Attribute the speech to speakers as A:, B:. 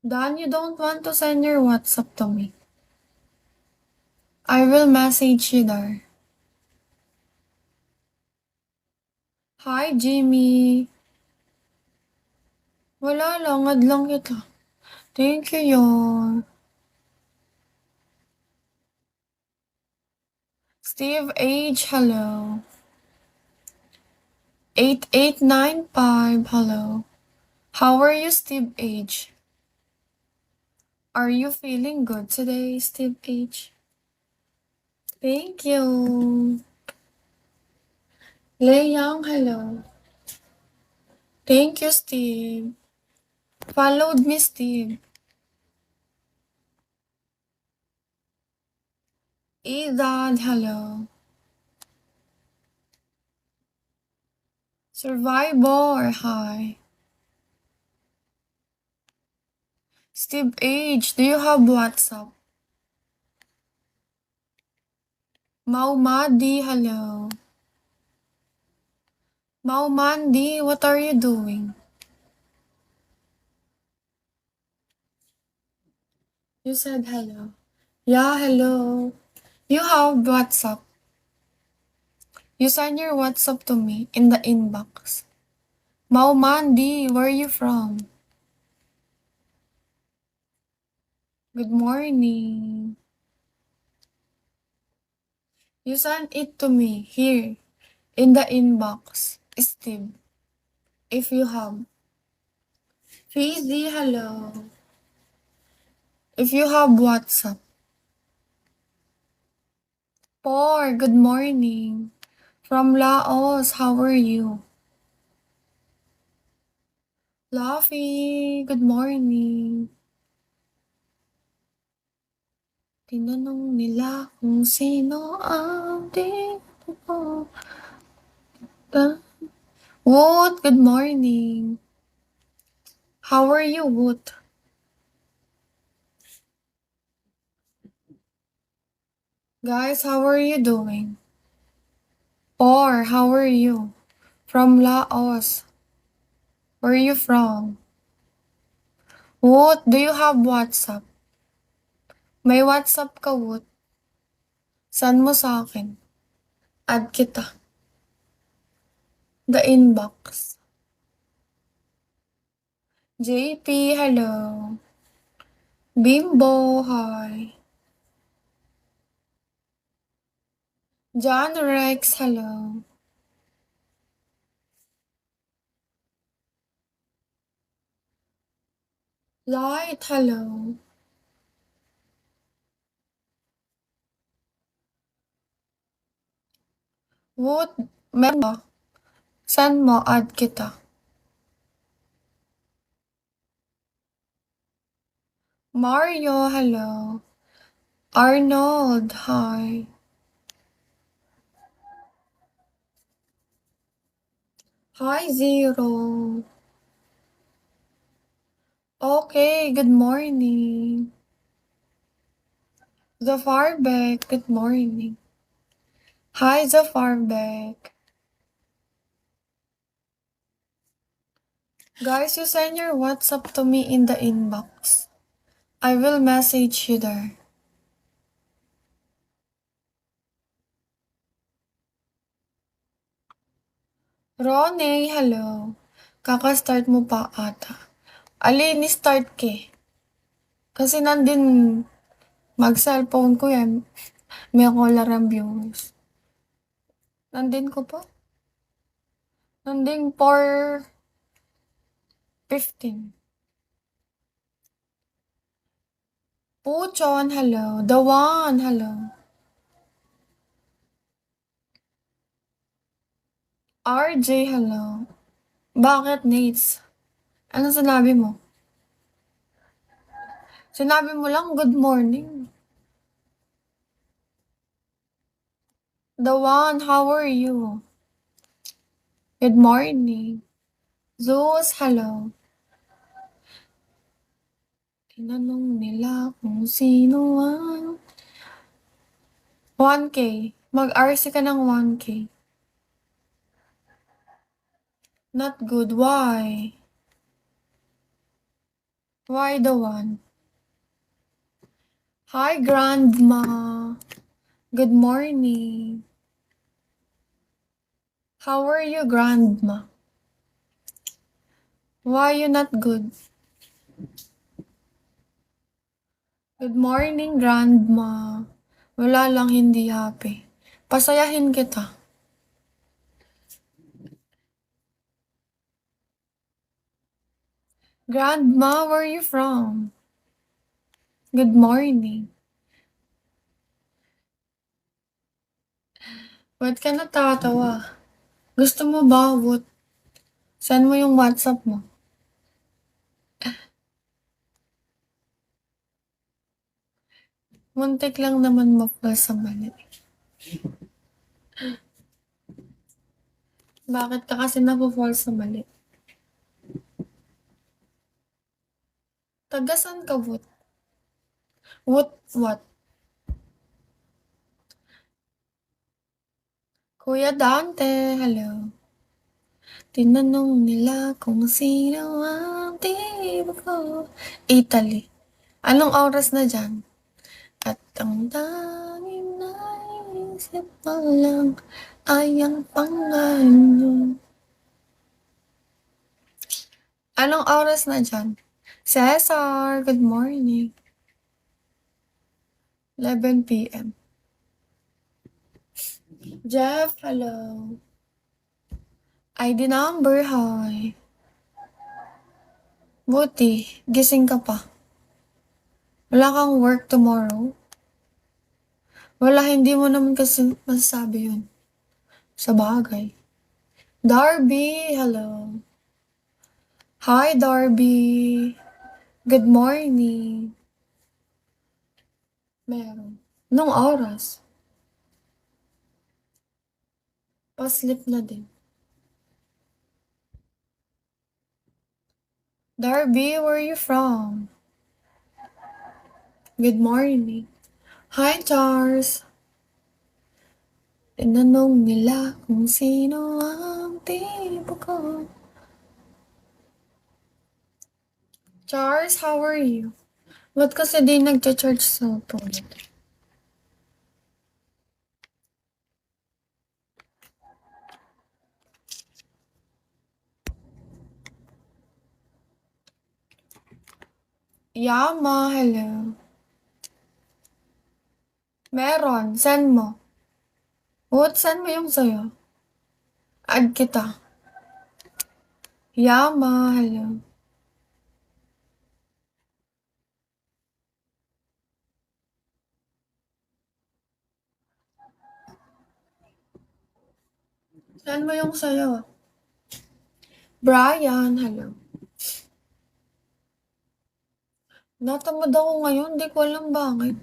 A: Dan, you don't want to send your WhatsApp to me. I will message you there. Hi, Jimmy. Wala lang, add lang kita. Thank you, yon. Steve H, hello. 8895, hello. How are you, Steve H? Are you feeling good today, Steve H? Thank you. Lei Young, hello. Thank you, Steve. Followed me, Steve. Ethan, hello. Survivor, hi. Steve H, do you have WhatsApp? Maumadi, hello. Maumandi, what are you doing? You said hello. Yeah, hello. You have WhatsApp. You send your WhatsApp to me in the inbox. Maumandi, where are you from? Good morning. You send it to me here in the inbox, Steve, if you have. Fizzy, hello. If you have WhatsApp. Por, good morning. From Laos, how are you? Luffy, good morning. Tinanong nila kung sino ang dito ko. Woot, good morning. How are you, Woot? Guys, how are you doing? Or, how are you? From Laos. Where are you from? Woot, do you have WhatsApp? May WhatsApp ka, Woot? Send mo sa akin. Add kita. The inbox. JP, hello. Bimbo, hi. John Rex, hello. Light, hello. Woot, meron ba? Send mo, add kita. Mario, hello. Arnold, hi. Hi, Zero. Okay, good morning. Zafarbeck, good morning. Hi, Zafarbeck. Guys, you send your WhatsApp to me in the inbox. I will message you there. Ronnie, hello. Kaka-start mo pa ata. Ali, ni-start ke. Kasi nandin mag-cellphone ko yan. May caller ang viewers. Nandin ko pa. Nandin 4:15. Puchon, hello. Dawan, hello. RJ, hello. Bakit, Nates? Ano sinabi mo? Sinabi mo lang, good morning. Dawan, how are you? Good morning. Zeus, hello. Tinanong nila kung sino ang 1K. Mag-RC ka ng 1K. Not good, why? Why the one? Hi, Grandma. Good morning. How are you, Grandma? Why you not good? Good morning, Grandma. Wala lang hindi happy. Pasayahin kita. Grandma, where are you from? Good morning. Ba't ka natatawa? Gusto mo ba, Woot? Send mo yung WhatsApp mo. Muntik lang naman ma-fall sa mali. Bakit ka kasi napo-fall sa mali? Taga saan ka, Woot? Woot what? Kuya Dante, hello. Tinanong nila kung sino ang tibo ko. Italy. Anong oras na dyan? At ang tanging naisip mo lang ay ang pangalan mo. Anong oras na dyan? Cesar, good morning. 11 p.m. Jeff, hello. ID number, hi. Buti, gising ka pa. Wala kang work tomorrow? Wala, hindi mo naman kasi masasabi yun. Sa bagay. Darby, hello. Hi, Darby. Good morning. Meron. Nung oras? Pa-sleep na din. Darby, where are you from? Good morning. Hi, Charles. Tinanong nila kung sino ang tipo ko. Charles, how are you? Ba't kasi di nagcha-charge sa phone? Yama, hello. Meron, send mo. What, send mo yung sayo. Add kita. Yama, hello. Send mo yung sayo. Brian, hello. Natamad ako ngayon, di ko alam bakit.